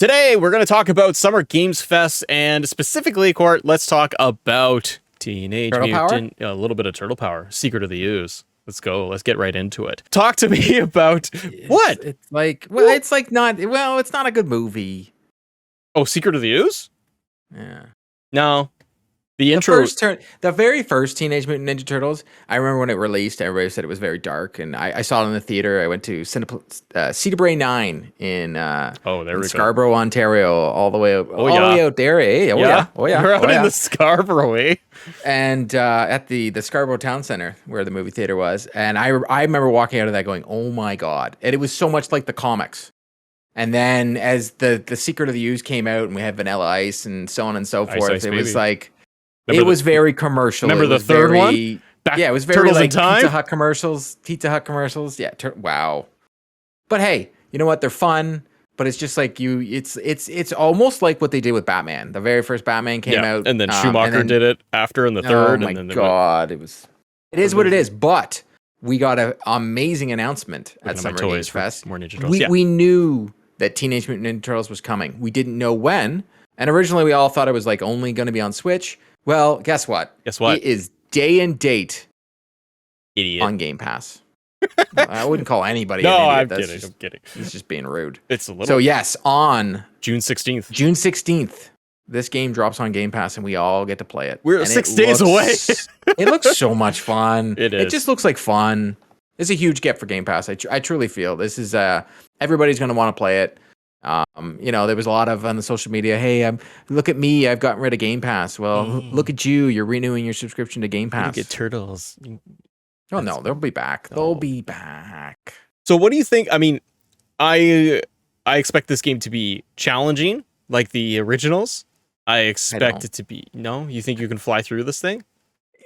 Today, we're going to talk about Summer Games Fest, and specifically, Court, let's talk about Teenage Turtle Mutant, a little bit of Turtle Power, Secret of the Ooze. Let's go. Let's get right into it. Talk to me about what? It's like, well, it's like not, well, it's not a good movie. Oh, Secret of the Ooze? Yeah. No. The intro. The very first Teenage Mutant Ninja Turtles, I remember when it released, everybody said it was very dark, and I saw it in the theater. I went to Cedar Brae 9 in Scarborough, Ontario, all the way out there, eh? We're out in the Scarborough, eh? And at the Scarborough Town Center, where the movie theater was, and I remember walking out of that going, oh my God. And it was so much like the comics. And then as the Secret of the Ooze came out, and we had Vanilla Ice and so on and so forth, it was like, it was very commercial. Remember the third one? Yeah, it was very like Pizza Hut commercials. Yeah, wow. But hey, you know what? They're fun, but it's just like it's almost like what they did with Batman. The very first Batman came out, and then Schumacher did it after in the third. Oh my God, it is what it is. But we got an amazing announcement at Summer Games Fest. More Ninja Turtles. We knew that Teenage Mutant Ninja Turtles was coming. We didn't know when, and originally we all thought it was like only going to be on Switch. Well, guess what? It is day and date on Game Pass. I wouldn't call anybody an idiot. I'm kidding. He's just being rude. It's a little. So yes, on June 16th. June 16th, this game drops on Game Pass, and we all get to play it. We're 6 days away. It looks so much fun. It is. It just looks like fun. It's a huge get for Game Pass. I truly feel this is everybody's going to want to play it. There was a lot of on the social media, hey, look at me, I've gotten rid of Game Pass. Well, look at you're renewing your subscription to Game Pass. You get Turtles. Oh no, they'll be back. They'll be back. So what do you think? I mean, I expect this game to be challenging, like the originals. I expect it to be. No, you think you can fly through this thing?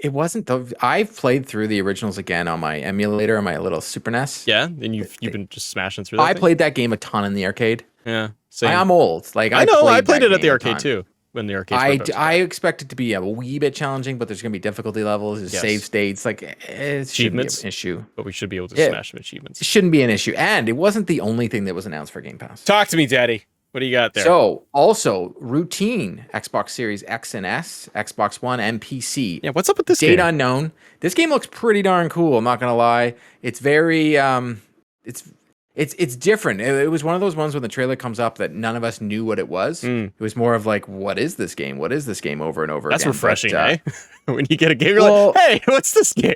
It wasn't though. I've played through the originals again on my emulator on my little Super NES. Yeah, and you've been just smashing through that. I played that game a ton in the arcade. Yeah, same. I'm old. Like I know, I played it at the arcade too. When the arcade. I expect it to be a wee bit challenging, but there's going to be difficulty levels, save states, like it shouldn't be an issue. But we should be able to smash some achievements. It shouldn't be an issue, and it wasn't the only thing that was announced for Game Pass. Talk to me, Daddy. What do you got there? So, also, routine Xbox Series X and S, Xbox One, and PC. Yeah, what's up with this game? Date unknown. This game looks pretty darn cool, I'm not going to lie. It's very, it's different. It was one of those ones when the trailer comes up that none of us knew what it was. It was more of like, what is this game? What is this game over and over again? That's refreshing, eh? When you get a game, you're like, hey, what's this game?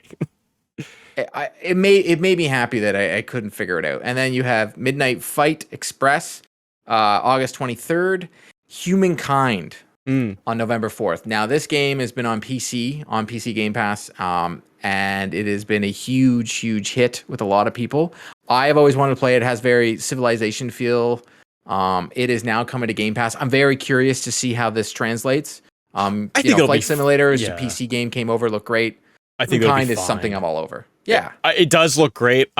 It made me happy that I couldn't figure it out. And then you have Midnight Fight Express, August 23rd, Humankind on November 4th. Now, this game has been on PC Game Pass, and it has been a huge, huge hit with a lot of people. I have always wanted to play it. It has very Civilization feel. It is now coming to Game Pass. I'm very curious to see how this translates. I think Flight Simulator is a PC game, came over, looked great. I think Humankind is something I'm all over. Yeah. It does look great.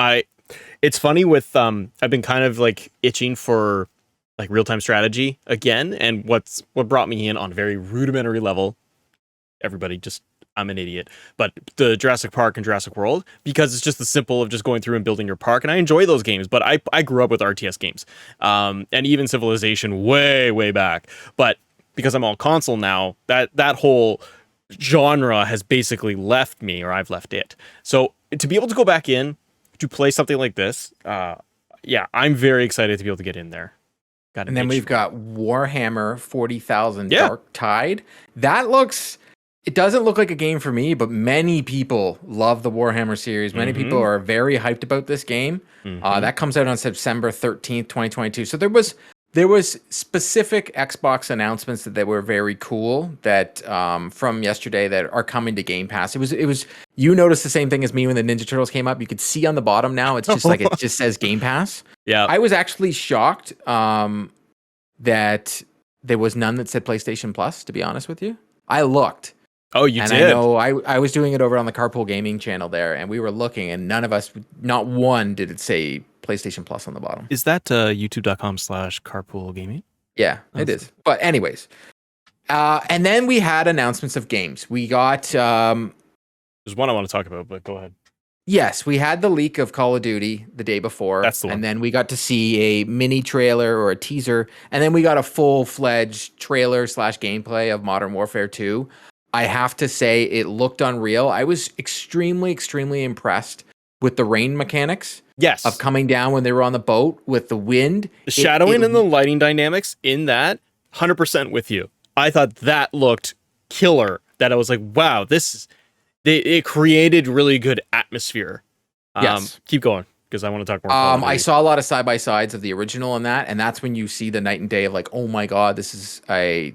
It's funny with I've been kind of like itching for like real-time strategy again, and what brought me in on a very rudimentary level, I'm an idiot, but the Jurassic Park and Jurassic World, because it's just the simple of just going through and building your park, and I enjoy those games, but I grew up with RTS games, and even Civilization way back, but because I'm on console now, that whole genre has basically left me, or I've left it. So to be able to go back in to play something like this, I'm very excited to be able to get in there. And then we've got Warhammer 40,000 Dark Tide. It doesn't look like a game for me, but many people love the Warhammer series. Many people are very hyped about this game. That comes out on September 13th, 2022. So there was specific Xbox announcements that were very cool that from yesterday that are coming to Game Pass. It was you noticed the same thing as me when the Ninja Turtles came up. You could see on the bottom now, it's just like it just says Game Pass. Yeah. I was actually shocked that there was none that said PlayStation Plus, to be honest with you. I looked. Oh, you did? And I know I was doing it over on the Carpool Gaming channel there, and we were looking, and none of us, not one, did it say PlayStation Plus on the bottom. Is that youtube.com/carpool gaming? Yeah, it is. But anyways, and then we had announcements of games. We got... There's one I want to talk about, but go ahead. Yes, we had the leak of Call of Duty the day before, That's the one. and then we got to see a mini trailer or a teaser, and then we got a full-fledged trailer slash gameplay of Modern Warfare 2. I have to say, it looked unreal. I was extremely, extremely impressed with the rain mechanics of Yes. coming down when they were on the boat with the wind. The It shadowing and the lighting dynamics in that, 100% with you. I thought that looked killer. That I was like, wow, it created really good atmosphere. yes. Keep going because I want to talk more Call of I Duty. saw a lot of side by sides of the original and that's when you see the night and day of like, oh my god, this is a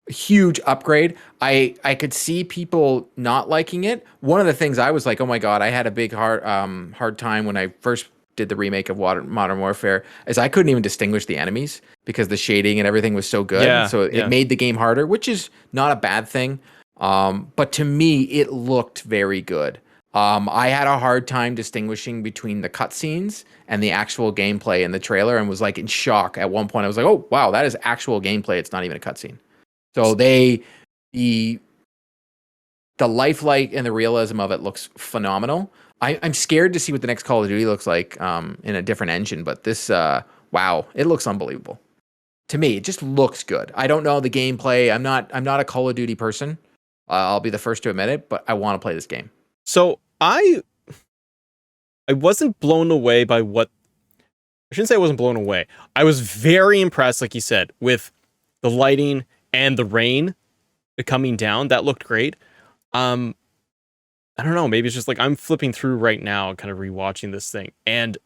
huge upgrade. I could see people not liking it. One of the things I was like, oh my god, I had a big hard time when I first did the remake of Modern Warfare, is I couldn't even distinguish the enemies because the shading and everything was so good. Yeah, So it yeah. made the game harder, which is not a bad thing. But to me, it looked very good. I had a hard time distinguishing between the cutscenes and the actual gameplay in the trailer, and was like in shock at one point. I was like, "Oh wow, that is actual gameplay. It's not even a cutscene." So the the lifelike and the realism of it looks phenomenal. I'm scared to see what the next Call of Duty looks like in a different engine, but this wow, it looks unbelievable. To me, it just looks good. I don't know the gameplay. I'm not a Call of Duty person. I'll be the first to admit it, but I want to play this game. So I wasn't blown away by what I shouldn't say I wasn't blown away. I was very impressed, like you said, with the lighting and the rain coming down. That looked great. Um, I don't know. Maybe it's just like I'm flipping through right now, kind of rewatching this thing, and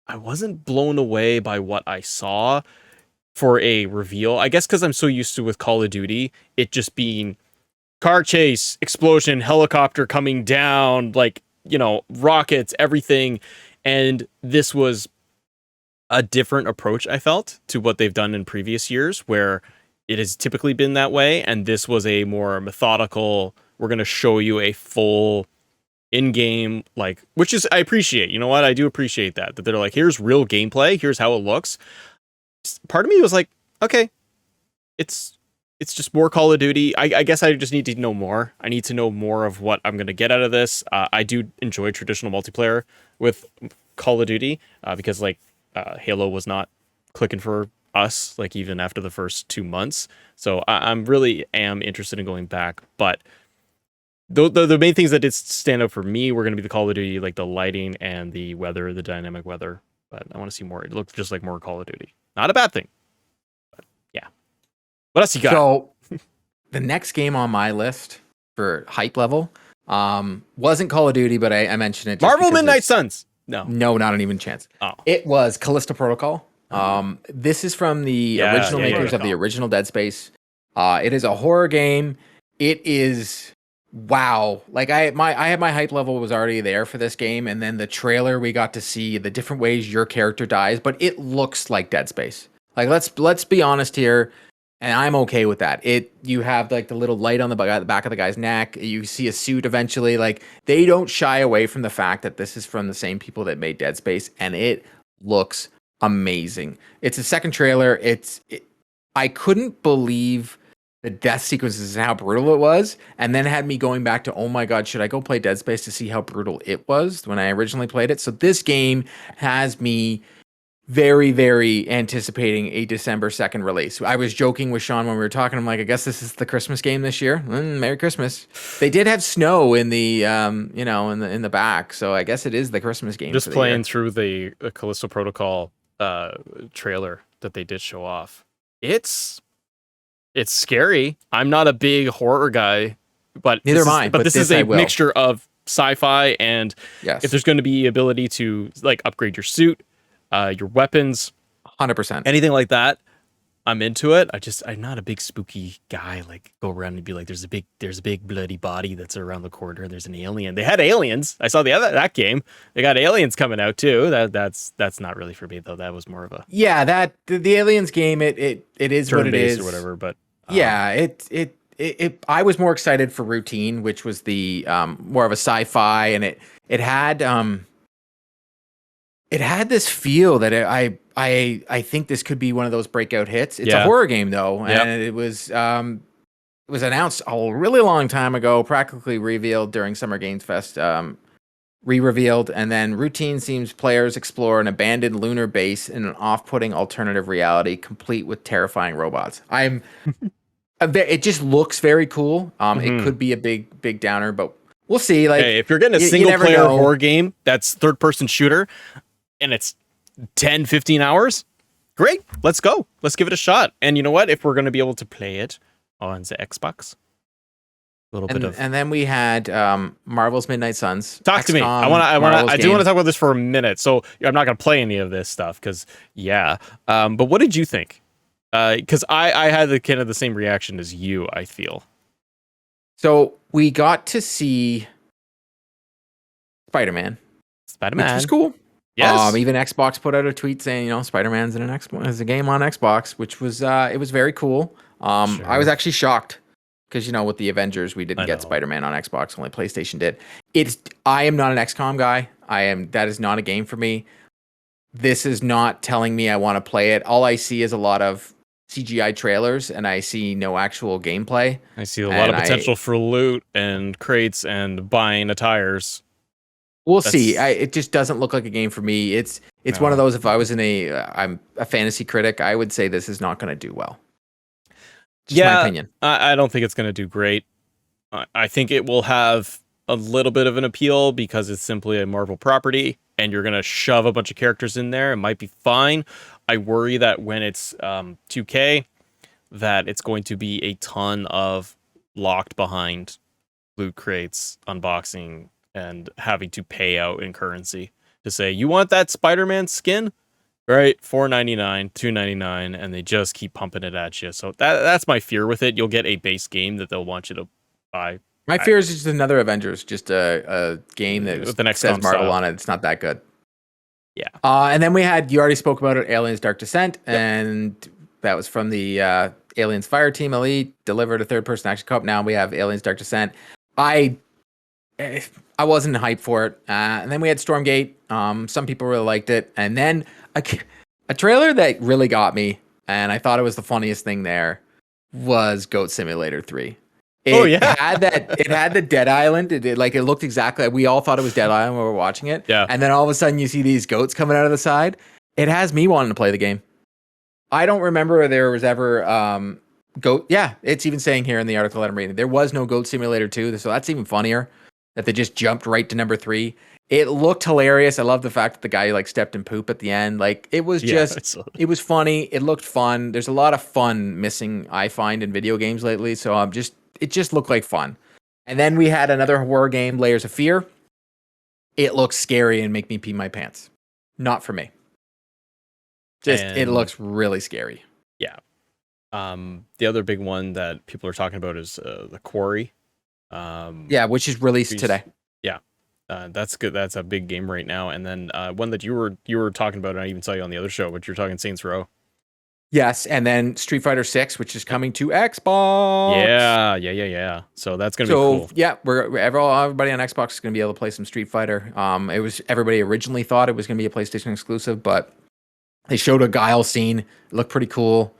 I wasn't blown away by what I saw for a reveal. I guess because I'm so used to with Call of Duty, it just being car chase, explosion, helicopter coming down, like, rockets, everything. And this was a different approach, I felt, to what they've done in previous years, where it has typically been that way. And this was a more methodical, we're going to show you a full in-game, like, which is, I appreciate. You know what? I do appreciate that they're like, here's real gameplay. Here's how it looks. Part of me was like, okay, it's just more Call of Duty. I guess I just need to know more. I need to know more of what I'm going to get out of this. I do enjoy traditional multiplayer with Call of Duty because like Halo was not clicking for us, like even after the first 2 months. So I'm really am interested in going back. But the main things that did stand out for me were going to be the Call of Duty, like the lighting and the weather, the dynamic weather. But I want to see more. It looked just like more Call of Duty. Not a bad thing. But yeah. What else you got? So the next game on my list for hype level wasn't Call of Duty, but I mentioned it. Marvel Midnight Suns. No, not an even chance. Oh. It was Callisto Protocol. This is from the original makers of the original Dead Space. It is a horror game. It is wow. Like I had my hype level was already there for this game, and then the trailer we got to see the different ways your character dies, but it looks like Dead Space. Like let's be honest here. And I'm okay with that. You have like the little light on the back of the guy's neck. You see a suit eventually. Like they don't shy away from the fact that this is from the same people that made Dead Space, and it looks amazing. It's a second trailer. I couldn't believe the death sequences and how brutal it was, and then had me going back to, oh my god, should I go play Dead Space to see how brutal it was when I originally played it? So this game has me very, very anticipating a December 2nd release. I was joking with Sean when we were talking. I'm like, I guess this is the Christmas game this year. Merry Christmas. They did have snow in the, in the back, so I guess it is the Christmas game. Just playing through the Callisto Protocol trailer that they did show off. It's scary. I'm not a big horror guy, but neither am I. But this is a mixture of sci-fi and yes. If there's going to be ability to like upgrade your suit, your weapons, 100%, anything like that, I'm into it. I'm not a big spooky guy. Like go around and be like, there's a big bloody body that's around the corner. There's an alien. They had aliens. I saw that game. They got aliens coming out too. That's not really for me though. That was more of a that the aliens game. It is what it is or whatever. But yeah, I was more excited for Routine, which was the more of a sci-fi, and it had this feel that I think this could be one of those breakout hits. It's a horror game though, and it was announced a really long time ago, practically revealed during Summer Games Fest re-revealed, and then routine seems players explore an abandoned lunar base in an off-putting alternative reality, complete with terrifying robots. It just looks very cool. It could be a big downer, but we'll see. Like, hey, if you're getting a you single never player know. horror game that's third person shooter and it's 10, 15 hours, great. Let's go. Let's give it a shot. And you know what? If we're going to be able to play it on the Xbox, And then we had Marvel's Midnight Suns. Talk to me. I do want to talk about this for a minute. So I'm not going to play any of this stuff because, yeah. But what did you think? Because I had kind of the same reaction as you, I feel. So we got to see Spider-Man, which was cool. Yes. Even Xbox put out a tweet saying, Spider-Man's is a game on Xbox, which was it was very cool. Sure. I was actually shocked. Because, with the Avengers, we didn't get Spider-Man on Xbox, only PlayStation did. I am not an XCOM guy. That is not a game for me. This is not telling me I want to play it. All I see is a lot of CGI trailers, and I see no actual gameplay. I see a lot of potential for loot and crates and buying the tires. We'll see. It just doesn't look like a game for me. It's one of those, if I was I'm a fantasy critic, I would say this is not going to do well. Just my opinion. I don't think it's going to do great. I think it will have a little bit of an appeal because it's simply a Marvel property and you're going to shove a bunch of characters in there. It might be fine. I worry that when it's 2K, that it's going to be a ton of locked behind loot crates, unboxing, and having to pay out in currency to say, you want that Spider-Man skin? Right, $4.99, $2.99, and they just keep pumping it at you. So that's my fear with it. You'll get a base game that they'll want you to buy. My fear is just another Avengers, just a game that says Marvel on it. It's not that good. Yeah. And then you already spoke about it, Aliens Dark Descent, and that was from the Aliens Fire Team Elite, delivered a third-person action co-op. Now we have Aliens Dark Descent. I wasn't hyped for it. And then we had Stormgate. Some people really liked it. And then a trailer that really got me, and I thought it was the funniest thing there, was Goat Simulator 3. It had the Dead Island. It looked exactly. We all thought it was Dead Island when we were watching it. Yeah. And then all of a sudden you see these goats coming out of the side. It has me wanting to play the game. I don't remember there was ever goat. Yeah, it's even saying here in the article that I'm reading, there was no Goat Simulator 2. So that's even funnier that they just jumped right to number 3. It looked hilarious. I love the fact that the guy stepped in poop at the end. It was it was funny. It looked fun. There's a lot of fun missing, I find, in video games lately. So it just looked like fun. And then we had another horror game, Layers of Fear. It looks scary and make me pee my pants. Not for me. It looks really scary. Yeah. The other big one that people are talking about is The Quarry. Which is released today. Yeah. That's good. That's a big game right now. And then one that you were talking about, and I even saw you on the other show, but you're talking Saints Row. Yes, and then Street Fighter 6, which is coming to Xbox. Yeah. So that's gonna be cool. Yeah, everybody on Xbox is gonna be able to play some Street Fighter. Everybody originally thought it was gonna be a PlayStation exclusive, but they showed a Guile scene. It looked pretty cool.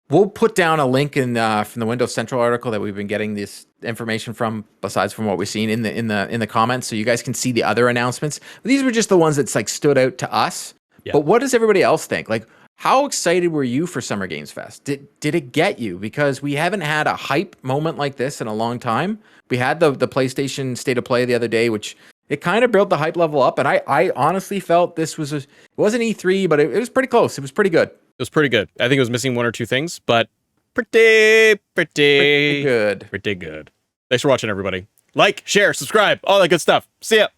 We'll put down a link from the Windows Central article that we've been getting this information from, besides from what we've seen in the comments, so you guys can see the other announcements. But these were just the ones that stood out to us. Yeah. But what does everybody else think? How excited were you for Summer Games Fest? Did it get you? Because we haven't had a hype moment like this in a long time. We had the PlayStation State of Play the other day, which it kind of built the hype level up. And I honestly felt this was it wasn't E3, but it was pretty close. It was pretty good. It was pretty good. I think it was missing one or two things, but pretty good. Pretty good. Thanks for watching, everybody. Like, share, subscribe, all that good stuff. See ya.